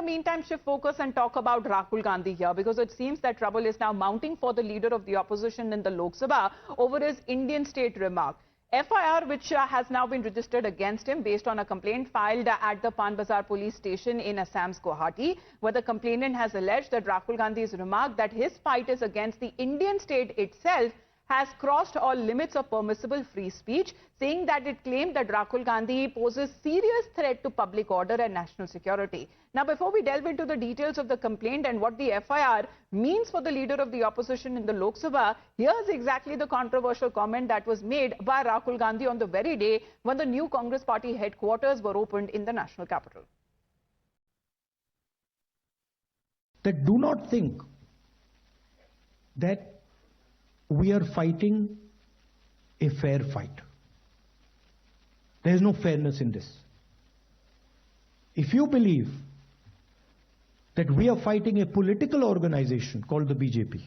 the meantime shift focus and talk about Rahul Gandhi here, because it seems that trouble is now mounting for the leader of the opposition in the Lok Sabha over his Indian state remark. FIR which has now been registered against him based on a complaint filed at the Panbazar police station in Assam's Guwahati, where the complainant has alleged that Rahul Gandhi's remark that his fight is against the Indian state itself has crossed all limits of permissible free speech, saying that it claimed that Rahul Gandhi poses serious threat to public order and national security. Now, before we delve into the details of the complaint and what the FIR means for the leader of the opposition in the Lok Sabha, here's exactly the controversial comment that was made by Rahul Gandhi on the very day when the new Congress party headquarters were opened in the national capital. That do not think that we are fighting a fair fight. There is no fairness in this. If you believe that we are fighting a political organization called the BJP,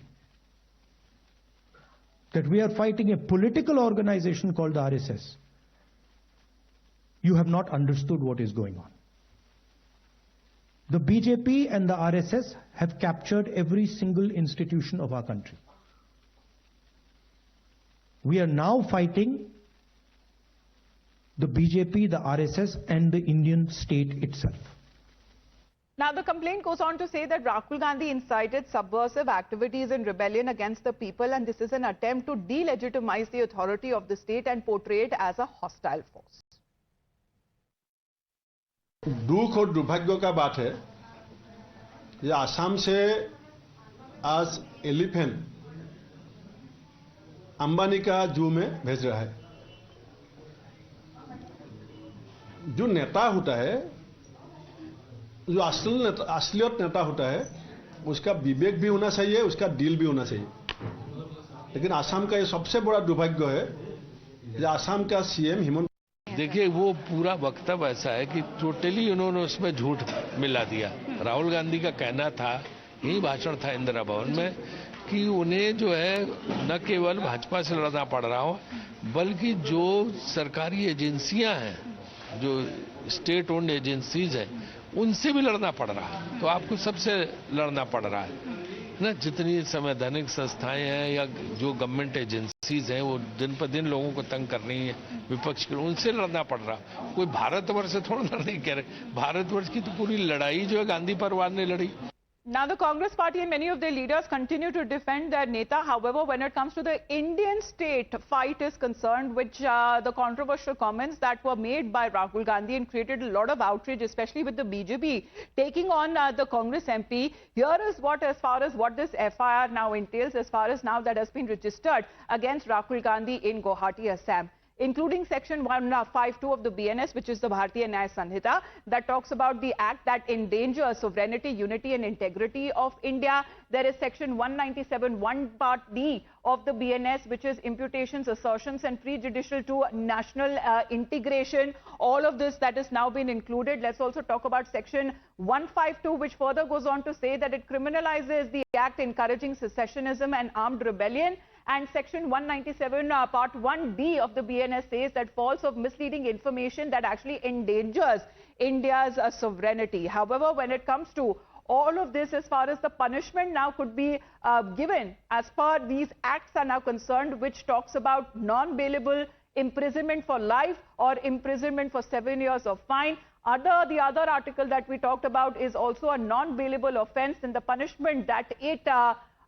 that we are fighting a political organization called the RSS, you have not understood what is going on. The BJP and the RSS have captured every single institution of our country. We are now fighting the BJP, the RSS and the Indian state itself. Now, the complaint goes on to say that Rahul Gandhi incited subversive activities in rebellion against the people, and this is an attempt to delegitimize the authority of the state and portray it as a hostile force. दुख और दुर्भाग्य का बात है कि आसाम से आज elephant Ambani का जू में भेज रहा है। जो नेता होता है, जो असलियत नेता होता है, उसका विवेक भी होना चाहिए, उसका दिल भी होना चाहिए। लेकिन आसाम का ये सबसे बड़ा दुर्भाग्य है कि आसाम का सीएम हिमंत, देखिए वो पूरा वक्तव्य ऐसा है कि टोटली उन्होंने उसमें झूठ मिला दिया। राहुल गांधी का कहना था, यही भाषण था इंदिरा भवन में, कि उन्हें जो है न केवल भाजपा से लड़ना पड़ रहा हो, बल्कि जो सरकारी एजेंसियां हैं, जो स्टेट ओन्ड एजेंसीज हैं, उनसे भी लड़ना पड़ रहा है। तो आपको सबसे लड़ना पड़ रहा है ना। जितनी संवैधानिक संस्थाएं हैं या जो गवर्नमेंट एजेंसीज हैं, वो दिन पर दिन लोगों को तंग कर रही है, विपक्ष के, उनसे लड़ना पड़ रहा। कोई भारतवर्ष से थोड़ा लड़ने कह रहे, भारतवर्ष की तो पूरी लड़ाई जो है गांधी परिवार ने लड़ी। Now, the Congress party and many of their leaders continue to defend their neta. However, when it comes to the Indian state fight is concerned, which the controversial comments that were made by Rahul Gandhi and created a lot of outrage, especially with the BJP taking on the Congress MP. Here is what, as far as what this FIR now entails, as far as now that has been registered against Rahul Gandhi in Guwahati, Assam, including section 152 of the BNS, which is the Bharatiya Nyaya Sanhita, that talks about the act that endangers sovereignty, unity and integrity of India. There is section 197, 1 part D of the BNS, which is imputations, assertions and prejudicial to national integration. All of this that has now been included. Let's also talk about section 152, which further goes on to say that it criminalizes the act encouraging secessionism and armed rebellion. And section 197 part 1D of the BNS says that false or misleading information that actually endangers India's sovereignty. However, when it comes to all of this, as far as the punishment now could be given, as per these acts are now concerned, which talks about non-bailable imprisonment for life or imprisonment for 7 years of fine. The other article that we talked about is also a non-bailable offence, and the punishment that it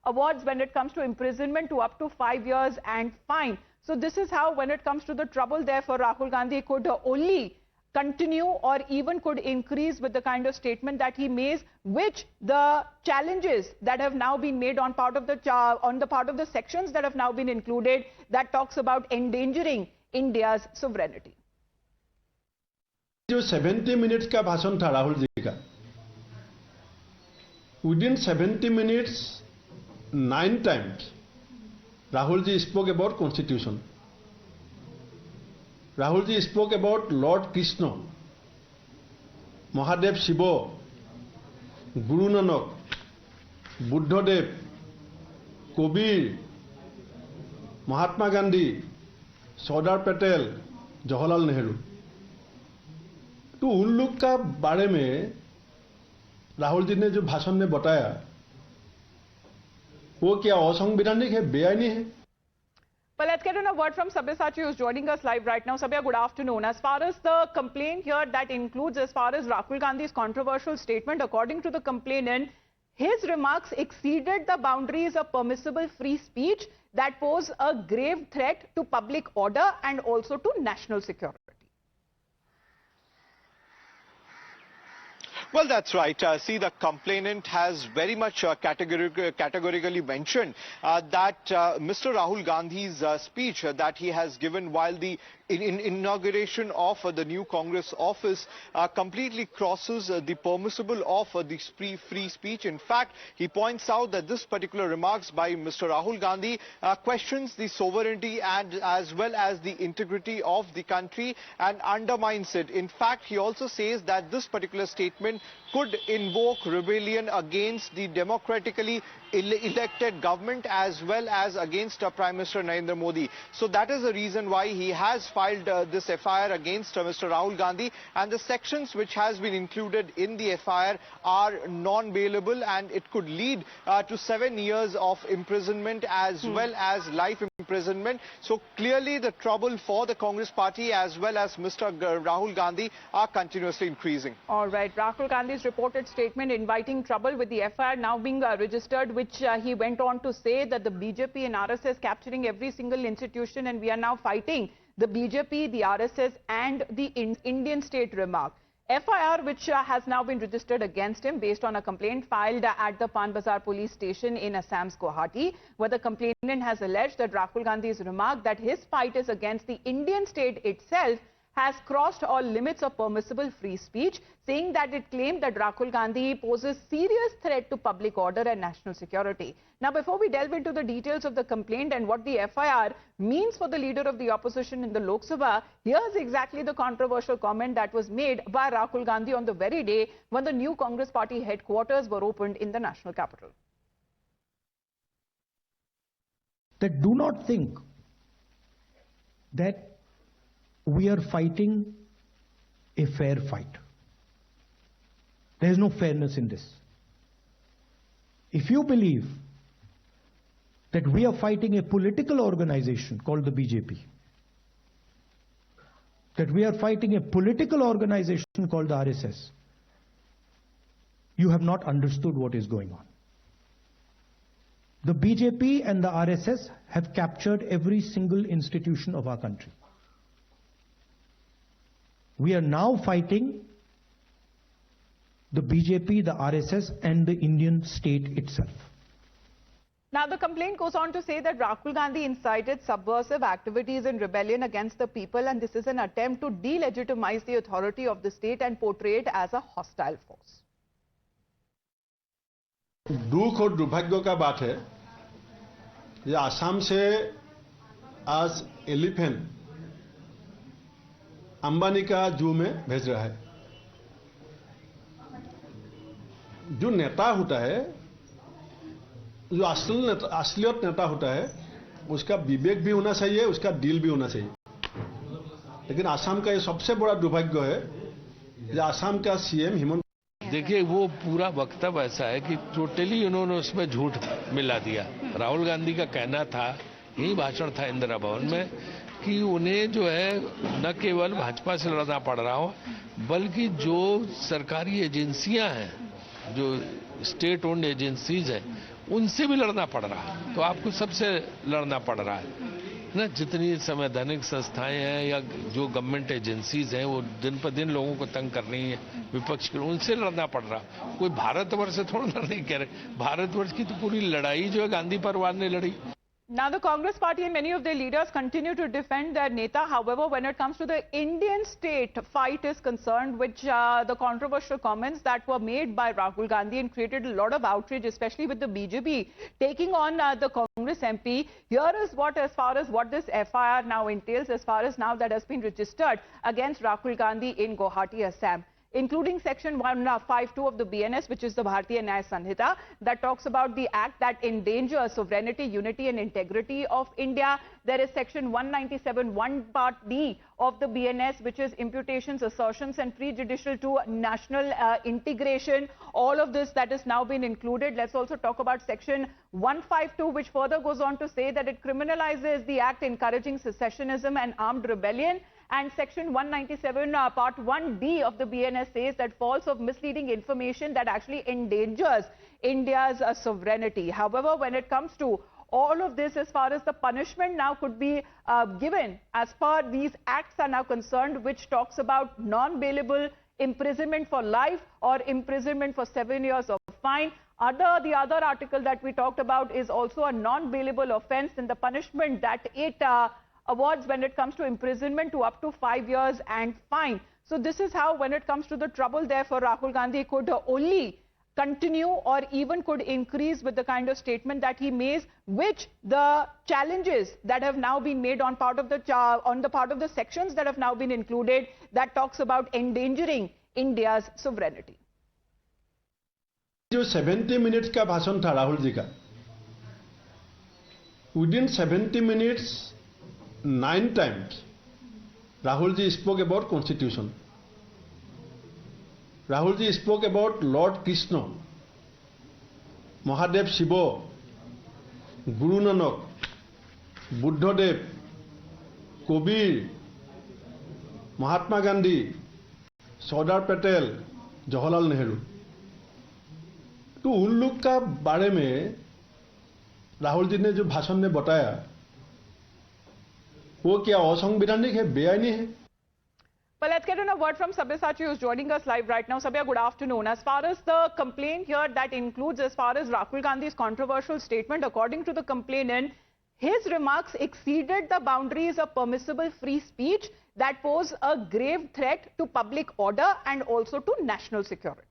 awards when it comes to imprisonment to up to 5 years and fine. So this is how, when it comes to the trouble there for Rahul Gandhi, could only continue or even could increase with the kind of statement that he makes, which the challenges that have now been made on part of the sections that have now been included, that talks about endangering India's sovereignty. जो 70 minutes का भाषण था राहुल जी का, within 70 minutes 9 times Rahul ji spoke about constitution. Rahul ji spoke about Lord Krishna, Mahadev Shiva, Guru Nanak, Buddha Dev, Kabir, Mahatma Gandhi, Sardar Patel, Jawaharlal Nehru. तो उन लोग का बारे में राहुल जी ने जो भाषण में बताया वो क्या असंवैधानिक है, बेआईनी है? Well, let's get in a word from Sabyasachi, who's joining us live right now. Sabya, good afternoon. As far as the complaint here, that includes as far as Rahul Gandhi's controversial statement, according to the complainant, his remarks exceeded the boundaries of permissible free speech that pose a grave threat to public order and also to national security. Well, that's right. See, the complainant has very much categorically mentioned that Mr. Rahul Gandhi's speech that he has given while the inauguration of the new Congress office completely crosses the permissible of the free speech. In fact, he points out that this particular remarks by Mr. Rahul Gandhi questions the sovereignty and as well as the integrity of the country and undermines it. In fact, he also says that this particular statement could invoke rebellion against the democratically elected government as well as against Prime Minister Narendra Modi. So that is the reason why he has filed this FIR against Mr. Rahul Gandhi, and the sections which has been included in the FIR are non-bailable and it could lead to 7 years of imprisonment as well as life imprisonment. So clearly the trouble for the Congress party as well as Mr. Rahul Gandhi are continuously increasing. All right, Rahul Gandhi's reported statement inviting trouble with the FIR now being registered, which he went on to say that the BJP and RSS capturing every single institution and we are now fighting the BJP, the RSS and the Indian state remark. FIR which has now been registered against him based on a complaint filed at the Pan Bazar police station in Assam's Guwahati, where the complainant has alleged that Rahul Gandhi's remark that his fight is against the Indian state itself has crossed all limits of permissible free speech, saying that it claimed that Rahul Gandhi poses serious threat to public order and national security. Now, before we delve into the details of the complaint and what the FIR means for the leader of the opposition in the Lok Sabha, here's exactly the controversial comment that was made by Rahul Gandhi on the very day when the new Congress party headquarters were opened in the national capital. That do not think that we are fighting a fair fight. There is no fairness in this. If you believe that we are fighting a political organization called the BJP, that we are fighting a political organization called the RSS, you have not understood what is going on. The BJP and the RSS have captured every single institution of our country. We are now fighting the BJP, the RSS and the Indian state itself. Now, the complaint goes on to say that Rahul Gandhi incited subversive activities and rebellion against the people, and this is an attempt to delegitimize the authority of the state and portray it as a hostile force. दुख और दुर्भाग्य का बात है ये आसाम से आज elephant Ambani का जू में भेज रहा है। जो नेता होता है, जो असलियत नेता होता है, उसका विवेक भी होना चाहिए, उसका दिल भी होना चाहिए। लेकिन आसाम का ये सबसे बड़ा दुर्भाग्य है कि आसाम का सीएम हिमंत। देखिए, वो पूरा वक्तव्य ऐसा है कि टोटली उन्होंने उसमें झूठ मिला दिया। राहुल गांधी का कहना था, यही भाषण था इंदिरा भवन में, कि उन्हें जो है न केवल भाजपा से लड़ना पड़ रहा हो, बल्कि जो सरकारी एजेंसियां हैं, जो स्टेट ओन्ड एजेंसीज हैं, उनसे भी लड़ना पड़ रहा है। तो आपको सबसे लड़ना पड़ रहा है ना। जितनी संवैधानिक संस्थाएं हैं या जो गवर्नमेंट एजेंसीज हैं, वो दिन पर दिन लोगों को तंग कर रही है, विपक्ष के, उनसे लड़ना पड़ रहा। कोई भारतवर्ष से थोड़ा नहीं कह रहे। भारतवर्ष की तो पूरी लड़ाई जो है गांधी परिवार ने लड़ी। Now, the Congress party and many of their leaders continue to defend their Neta. However, when it comes to the Indian state fight is concerned, which the controversial comments that were made by Rahul Gandhi and created a lot of outrage, especially with the BJP taking on the Congress MP. Here is what, as far as what this FIR now entails, as far as now that has been registered against Rahul Gandhi in Guwahati, Assam. including section 152 of the BNS, which is the Bharatiya Nyaya Sanhita, that talks about the act that endangers sovereignty, unity and integrity of India. There is section 197, 1 part D of the BNS, which is imputations, assertions and prejudicial to national integration. All of this that has now been included. Let's also talk about section 152, which further goes on to say that it criminalizes the act encouraging secessionism and armed rebellion. And section 197 part 1D of the BNS says that false or misleading information that actually endangers India's sovereignty. However, when it comes to all of this, as far as the punishment now could be given, as per these acts are now concerned, which talks about non-bailable imprisonment for life or imprisonment for 7 years of fine. The other article that we talked about is also a non-bailable offence, and the punishment that it awards when it comes to imprisonment to up to 5 years and fine. So this is how, when it comes to the trouble there for Rahul Gandhi, could only continue or even could increase with the kind of statement that he makes, which the challenges that have now been made on part of the sections that have now been included that talks about endangering India's sovereignty. जो 70 minutes का भाषण था राहुल जी का, within 70 minutes 9 times Rahul ji spoke about constitution. Rahul ji spoke about Lord Krishna, Mahadev Shiva, Guru Nanak, Buddhadev, Kabir, Mahatma Gandhi, Sardar Patel, Jawaharlal Nehru. तो उन लोग का बारे में राहुल जी ने जो भाषण में बताया, वो क्या असंवैधानिक है, बेआईनी है? Well, let's get in a word from Sabyasachi, who's joining us live right now. Sabya, good afternoon. As far as the complaint here that includes, as far as Rahul Gandhi's controversial statement, according to the complainant, his remarks exceeded the boundaries of permissible free speech that pose a grave threat to public order and also to national security.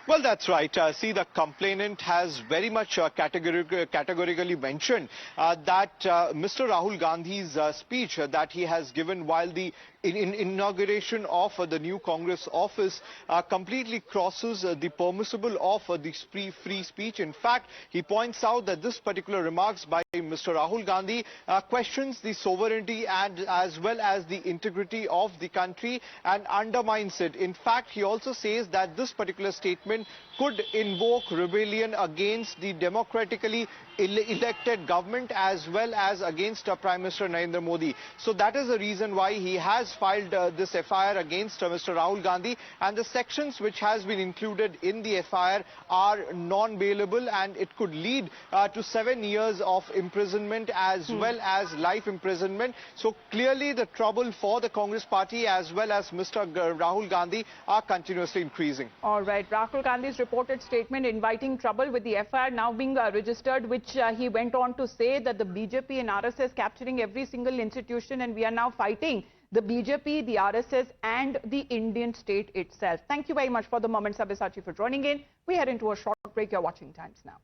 Well, that's right. See, the complainant has very much categorically mentioned that Mr. Rahul Gandhi's speech that he has given while the inauguration of the new Congress office completely crosses the permissible of the free speech. In fact, he points out that this particular remarks by Mr. Rahul Gandhi questions the sovereignty and as well as the integrity of the country and undermines it. In fact, he also says that this particular statement could invoke rebellion against the democratically elected government as well as against Prime Minister Narendra Modi. So that is the reason why he has filed this FIR against Mr. Rahul Gandhi, and the sections which has been included in the FIR are non-bailable and it could lead to 7 years of imprisonment as well as life imprisonment. So clearly the trouble for the Congress party as well as Mr. Rahul Gandhi are continuously increasing. All right, Rahul Gandhi's reported statement inviting trouble with the FIR now being registered, which he went on to say that the BJP and RSS capturing every single institution, and we are now fighting the BJP, the RSS and the Indian state itself. Thank you very much for the moment, Sabyasachi, for joining in. We head into a short break. You're watching Times Now.